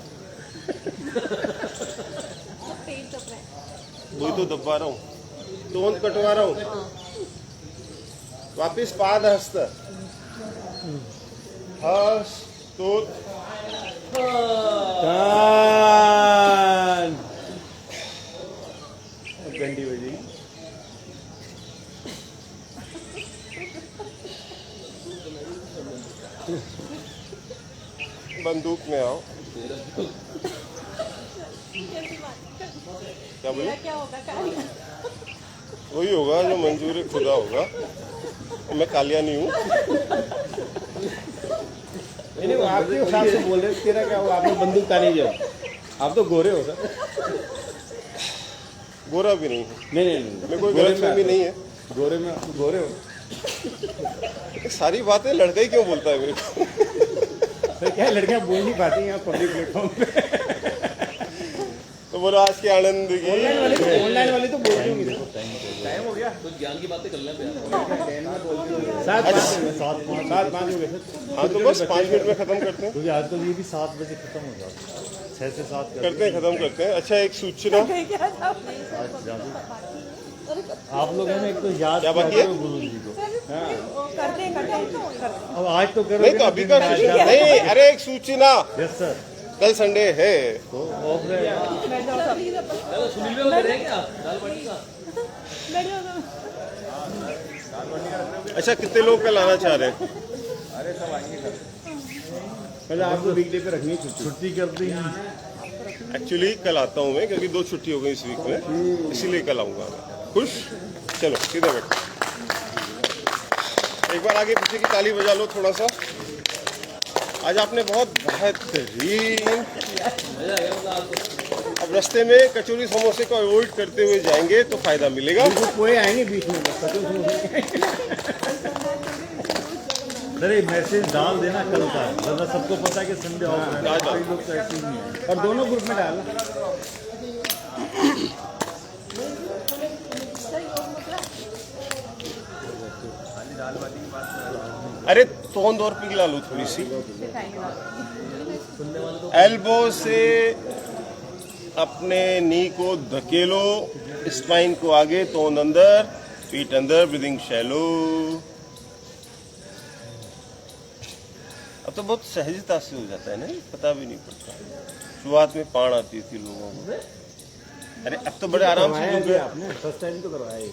पेट दब रहा है। वही तो दबा रहा हूँ, तोंद कटवा रहा हूँ। वापिस पादहस्त, हस्तोत। घंटी बजेगी। बंदूक में आओ। क्या बोले? मेरा क्या होगा कार्य? वही होगा जो मंजूर खुदा होगा। मैं कालिया नहीं हूँ। नहीं वो आपके हिसाब से बोल रहे हैं, तेरा क्या हुआ? आपने बंदूक तानी जो, आप तो गोरे हो सर। गोरा भी नहीं हूँ, नहीं नहीं नहीं मैं कोई गलतफहमी नहीं है। गोरे में गोरे हो। ये सारी बातें लड़का ही क्यों बोलता है मेरे को? सर क्या लड़कियां बोल नहीं पाती हैं पब्लिक प्लेटफॉर्म पे। तो बोलो आज के आनंद की। ऑनलाइन वाले तो बोलते होंगे। टाइम हो गया। कुछ ज्ञान की बातें कर लें पे। 7:05 हो गए सर। हाँ तो बस 5 मिनट में खत्म करते हैं। क्योंकि आजकल ये भी 7 बजे खत्म हो जाता है, 6 से 7 करते हैं, खत्म करते हैं। अच्छा एक सूचना, क्या था? आप लोग हैं ना, एक तो याद क्या बाकी किया है? करो गुरु जी को। करते हैं। अब आज तो करो नहीं तो अभी का नहीं। अरे एक सूचना, यस सर, कल संडे है। तो ऑफ रहेगा। चलो सुनील को दे रहे हैं क्या दाल बाटी का? अच्छा कितने लोग कल आना चाह रहे हैं? पहले आपको वीकडे पे रखनी है छुट्टी। छुट्टी कर दी। एक्चुअली कल आता हूँ मैं, क्योंकि 2 छुट्टी हो गई इस वीक में, इसीलिए कल आऊँगा मैं। खुश? चलो सीधे बैठ। एक बार आगे पीछे की ताली बजा लो थोड़ा सा। आज आपने बहुत बेहतरीन। अब रास्ते में कचौरी समोसे को अवॉइड करते हुए जाएंगे तो फायदा मिलेगा। वो पोए आएंगे बीच में बस, कचौरी समोसे। सर ये मैसेज डाल देना कल का, वरना सबको पता है कि संडे ऑफ है। डाल। कई लोग तो ऐसे ही नहीं है। और दोनों ग्रुप में डालना। अरे तोंद और पिघला लो थोड़ी सी। एल्बो से अपने नी को धकेलो, स्पाइन को आगे, तोंद अंदर, पीठ अंदर, ब्रीदिंग शैलो। अब तो बहुत सहजता से हो जाता है ना, पता भी नहीं पड़ता। शुरुआत में पाण आती थी लोगों को। अरे अब तो बड़े आराम से हो गया। आपने फर्स्ट टाइम तो करवाया ही।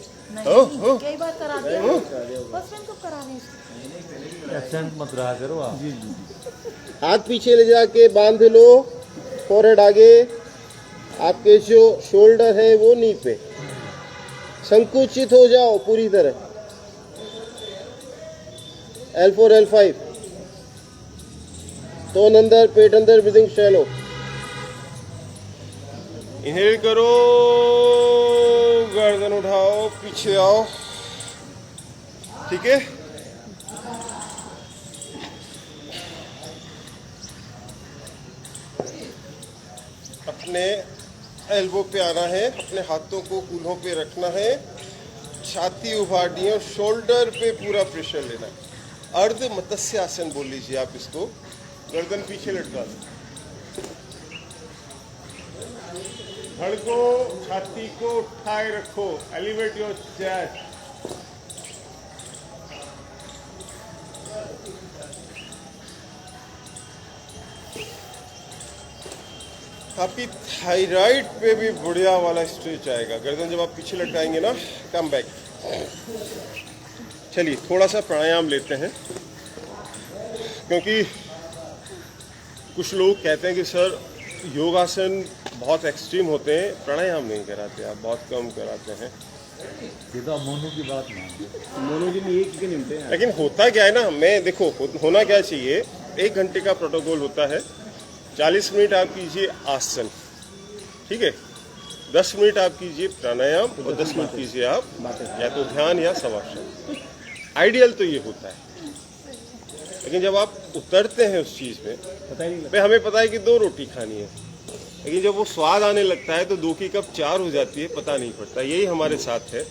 कई बार करा दिया। फर्स्ट टाइम कब कराने? एब्सेंट मत रहा करो आप। जी जी। हाथ पीछे ले जाके बांध लो, फोरहेड आगे, आपके जो शोल्डर है वो नी पे संकुचित हो जाओ पूरी तरह। L4 L5, तोन अंदर, पेट अंदर, ब्रीदिंग शैलो। इनहेल करो, गर्दन उठाओ, पीछे आओ। ठीक है, अपने एल्बो पे आना है, अपने हाथों को कूल्हों पे रखना है, छाती उभारनी है और शोल्डर पे पूरा प्रेशर लेना है। अर्ध मत्स्य आसन बोल लीजिए आप इसको। गर्दन पीछे लटका दो, धड़ को, छाती को उठाए रखो, एलिवेट योर चेस्ट। आपकी थायराइड पे भी बढ़िया वाला स्ट्रेच आएगा। गर्दन जब आप पीछे लटकाएंगे ना, कम बैक। चलिए थोड़ा सा प्राणायाम लेते हैं, क्योंकि कुछ लोग कहते हैं कि सर योगासन बहुत एक्सट्रीम होते हैं, प्राणायाम नहीं कराते, आप बहुत कम कराते हैं। ये तो अब मोनू की बात मान लो। मोनू जी ने एक के निमटे हैं। लेकिन होता क्या है ना, मैं देखो होना क्या चाहिए, 1 घंटे का प्रोटोकॉल होता है। 40 मिनट आप कीजिए आसन, ठीक है, 10 मिनट आप कीजिए प्राणायाम और 10 मिनट कीजिए आप या तो ध्यान या शवासन। आइडियल तो ये होता है। लेकिन जब आप उतरते हैं उस चीज़ में, पता ही नहीं लगता। भाई हमें पता है कि 2 रोटी खानी है, लेकिन जब वो स्वाद आने लगता है तो 2 की कप 4 हो जाती है, पता नहीं पड़ता। यही हमारे साथ है,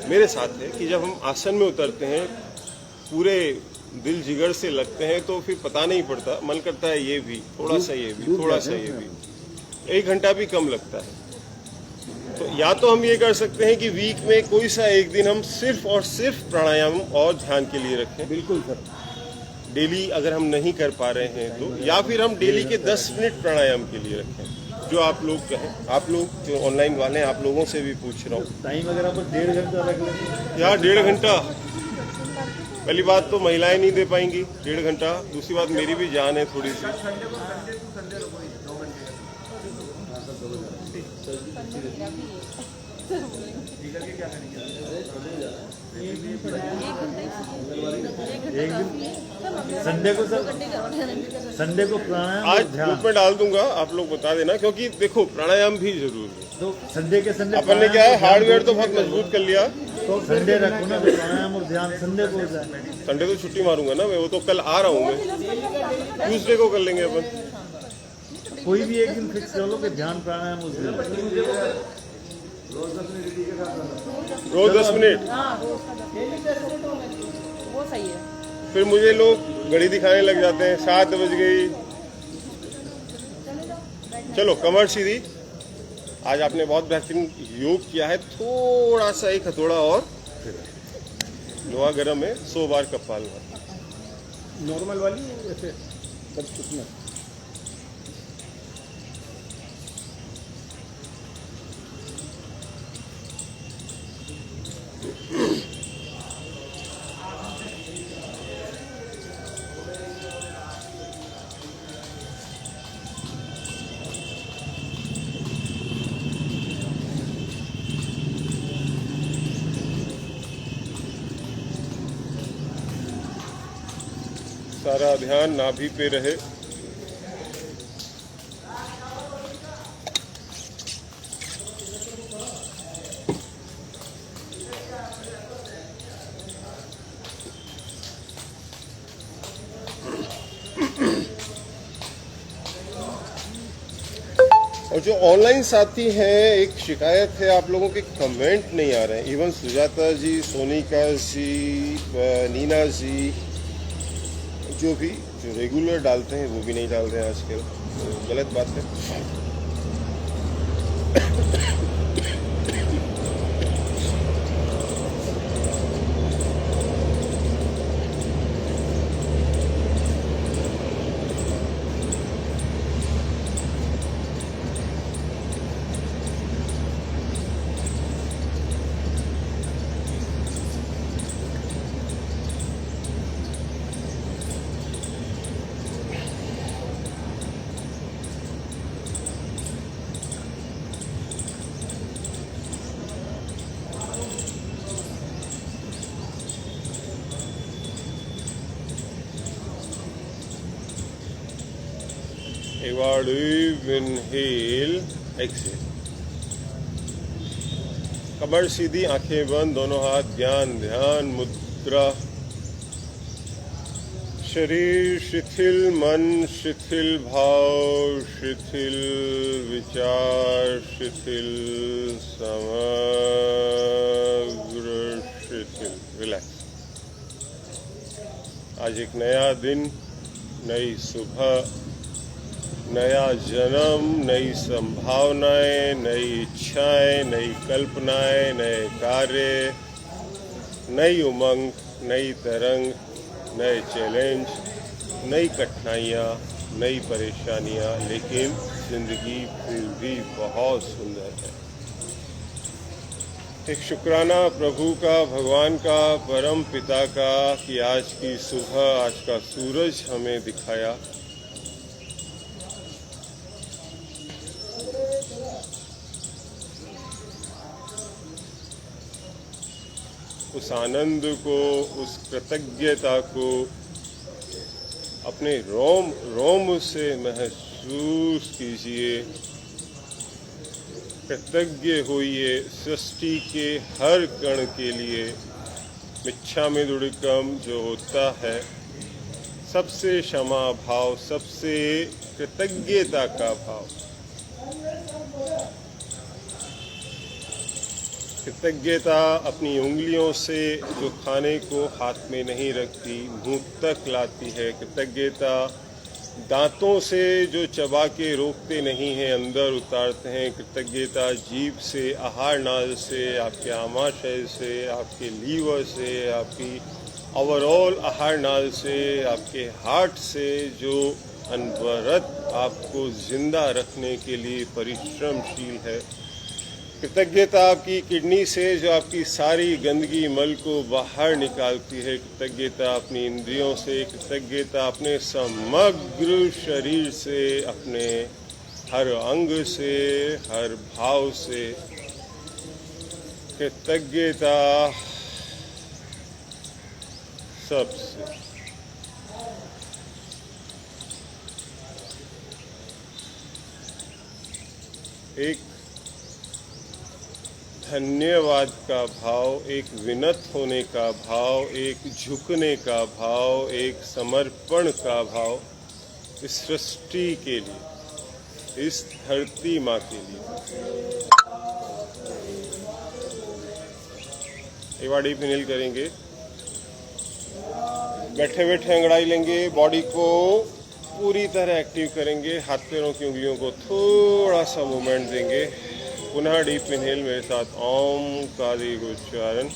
मेरे साथ है कि जब हम आसन में उतरते हैं, पूरे दिल जिगर से लगते हैं, तो फिर पता नहीं पड़ता, मन करता है ये भी थोड़ा सा, ये भी थोड़ा सा, ये भी 1 घंटा भी कम लगता है। तो या तो हम ये कर सकते हैं कि वीक में कोई सा एक दिन हम सिर्फ और सिर्फ प्राणायाम और ध्यान के लिए रखें, बिल्कुल सर। डेली अगर हम नहीं कर पा रहे हैं तो, या फिर हम डेली के 10 मिनट प्राणायाम के लिए रखें, जो आप लोग कहें। आप लोग जो ऑनलाइन वाले हैं, आप लोगों से भी पूछ रहा हूँ, टाइम वगैरह पर 1.5 घंटा रख लेंगे। या 1.5 घंटा। पहली बात तो महिलाएं नहीं दे पाएंगी 1.5 घंटा, दूसरी बात मेरी भी जान है थोड़ी सी। संडे को सर, संडे को प्राणायाम और आज ध्यान, ग्रुप में डाल दूंगा, आप लोग बता देना, क्योंकि देखो प्राणायाम भी जरूरी है। तो संडे के संडे अपन ने क्या है, हार्डवेयर तो बहुत मजबूत कर लिया। तो संडे रखो ना, तो प्राणायाम और ध्यान संडे को हो जाए। संडे तो छुट्टी मारूंगा ना मैं, वो तो कल आ रहा हूँ मैं, ट्यूसडे को कर लेंगे अपन। कोई भी एक दिन फिक्स कर लो कि ध्यान प्राणायाम उस दिन। रोज 10 मिनट। वो सही है। फिर मुझे लोग घड़ी दिखाने लग जाते हैं, 7 बज गई। चलो कमर सीधी। आज आपने बहुत बेहतरीन योग किया है। थोड़ा सा एक हथौड़ा और, लोहा गर्म है, 100 बार कपालभाति। नॉर्मल वाली ऐसे सब कुछ ना। सारा ध्यान नाभि पे रहे। और जो ऑनलाइन साथी हैं, एक शिकायत है, आप लोगों के कमेंट नहीं आ रहे हैं। इवन सुजाता जी, सोनिका जी, नीना जी, जो रेगुलर डालते हैं वो भी नहीं डाल रहे हैं आजकल, तो गलत बात है। एक बार डीप इनहेल, एक्सेल। कमर सीधी, आंखें बंद, दोनों हाथ ज्ञान ध्यान मुद्रा। शरीर शिथिल, मन शिथिल, भाव शिथिल, विचार शिथिल, समग्र शिथिल। रिलैक्स। आज एक नया दिन, नई सुबह, नया जन्म, नई संभावनाएं, नई इच्छाएं, नई कल्पनाएं, नए कार्य, नई उमंग, नई तरंग, नए चैलेंज, नई कठिनाइयाँ, नई परेशानियाँ, लेकिन जिंदगी फिर भी बहुत सुंदर है। एक शुक्राना प्रभु का, भगवान का, परम पिता का कि आज की सुबह, आज का सूरज हमें दिखाया। उस आनंद को, उस कृतज्ञता को अपने रोम रोम से महसूस कीजिए। कृतज्ञ होइए सृष्टि के हर कण के लिए। मिच्छामि दुक्कडम जो होता है, सबसे क्षमा भाव, सबसे कृतज्ञता का भाव। कृतज्ञता अपनी उंगलियों से जो खाने को हाथ में नहीं रखती, मुंह तक लाती है। कृतज्ञता दांतों से जो चबा के रोकते नहीं हैं, अंदर उतारते हैं। कृतज्ञता जीभ से, आहार नाल से, आपके आमाशय से, आपके लीवर से, आपकी ओवरऑल आहार नाल से, आपके हार्ट से जो अनवरत आपको जिंदा रखने के लिए परिश्रमशील है। कृतज्ञता आपकी किडनी से जो आपकी सारी गंदगी मल को बाहर निकालती है। कृतज्ञता अपनी इंद्रियों से, कृतज्ञता अपने समग्र शरीर से, अपने हर अंग से, हर भाव से। कृतज्ञता सबसे। एक धन्यवाद का भाव, एक विनत होने का भाव, एक झुकने का भाव, एक समर्पण का भाव इस सृष्टि के लिए, इस धरती माँ के लिए। एक बार डीप इनहेल करेंगे, बैठे बैठे अंगड़ाई लेंगे, बॉडी को पूरी तरह एक्टिव करेंगे, हाथ पैरों की उंगलियों को थोड़ा सा मूवमेंट देंगे। पुनः डीप इनहेल मेरे साथ ओम का दीर्घ उच्चारण।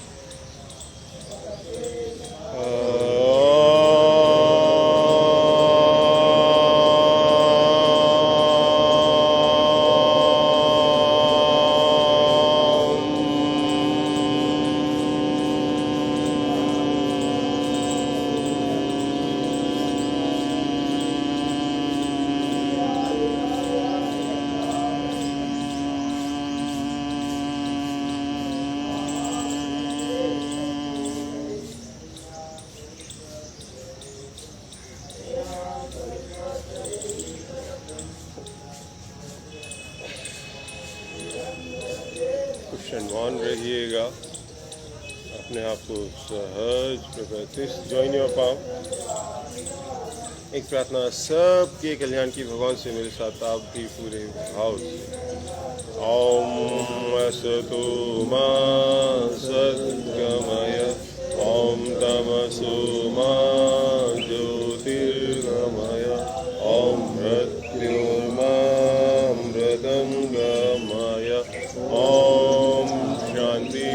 कुशनवान रहिएगा, अपने आप को सहज प्रैक्टिस। Join your palm. एक प्रार्थना सबके कल्याण की भगवान से मेरे साथ आप भी पूरे भाव से। ओम असतो मा सद्गमय, ओम तमसो मा ज्योतिर्गमय, ओम मृत्युर्मामृतं गमय। ओम शांति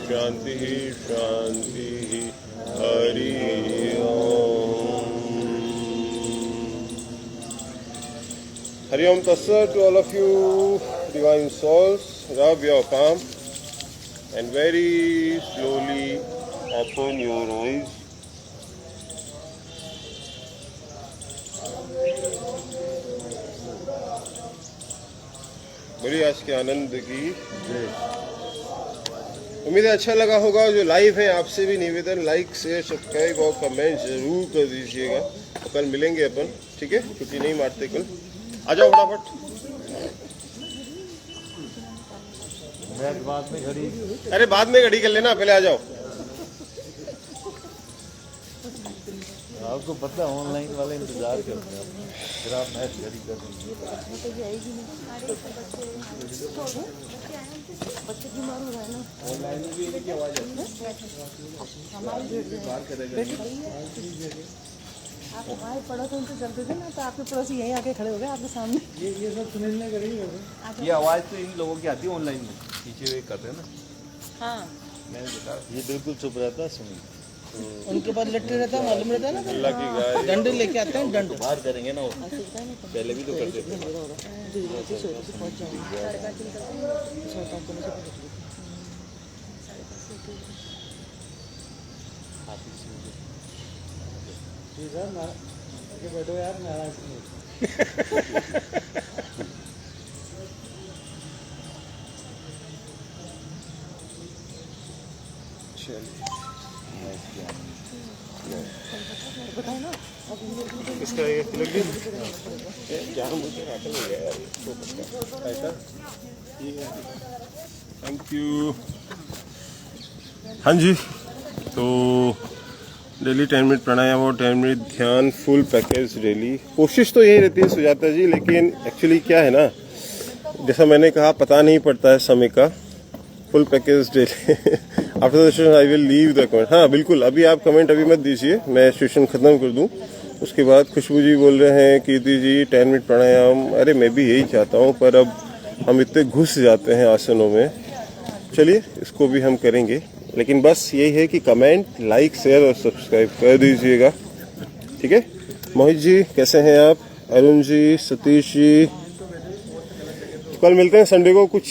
शांति शांति। हरि ओम। Hari Om Tassat to all of you divine souls. Rub your palm and very slowly open your eyes. बड़ी आज के आनंद की उम्मीद है अच्छा लगा होगा। जो लाइव है आपसे भी निवेदन, लाइक शेयर सब्सक्राइब और कमेंट जरूर कर दीजिएगा। तो कल मिलेंगे अपन, ठीक है? छुट्टी नहीं मारते कल। आ जाओ फटाफट। बाद में घड़ी, अरे बाद में घड़ी कर लेना, पहले आ जाओ। आपको पता है ऑनलाइन वाले इंतजार करते हैं, फिर आप मैच घड़ी कर देंगे। बच्चे बीमार हो रहे हैं ना, ऑनलाइन में भी इनकी आवाज आप हमारे पड़ोस से चलते थे ना, तो आपके पड़ोसी यहीं आके खड़े हो गए आपके सामने। ये सब सुनने का नहीं होगा। ये आवाज़ तो इन लोगों की आती है ऑनलाइन में, पीछे वे करते हैं ना। हाँ, मैंने देखा ये बिल्कुल चुप रहता है, सुनिए। उनके पास लट्टे रहता है, मालूम रहता है ना, अल्लाह की गाय। डंडे लेके आते हैं, डंड बाहर करेंगे ना वो, पहले भी तो करते थे। ठीक है ना, बैठो यार, नाराज नहीं। चलिए। बताओ ना। इसका ये लग गया। Thank you. हाँ जी, तो डेली 10 मिनट प्राणायाम और 10 मिनट ध्यान, फुल पैकेज डेली। कोशिश तो यही रहती है सुजाता जी, लेकिन एक्चुअली क्या है ना, जैसा मैंने कहा पता नहीं पड़ता है समय का। Full package daily. After the session I will leave the comment. हाँ बिल्कुल, अभी आप कमेंट अभी मत दीजिए, मैं सेशन खत्म कर दूं। उसके बाद खुशबू जी बोल रहे हैं कीर्ति जी 10 मिनट प्राणायाम। अरे मैं भी यही चाहता हूँ, पर अब हम इतने घुस जाते हैं आसनों में। चलिए इसको भी हम करेंगे, लेकिन बस यही है कि कमेंट, लाइक, शेयर और सब्सक्राइब कर दीजिएगा, ठीक है। मोहित जी कैसे हैं आप? अरुण जी, सतीश जी, कल मिलते हैं संडे को कुछ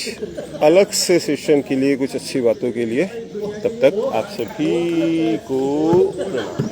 अलग से सेशन के लिए, कुछ अच्छी बातों के लिए। तब तक आप सभी को प्रणाम।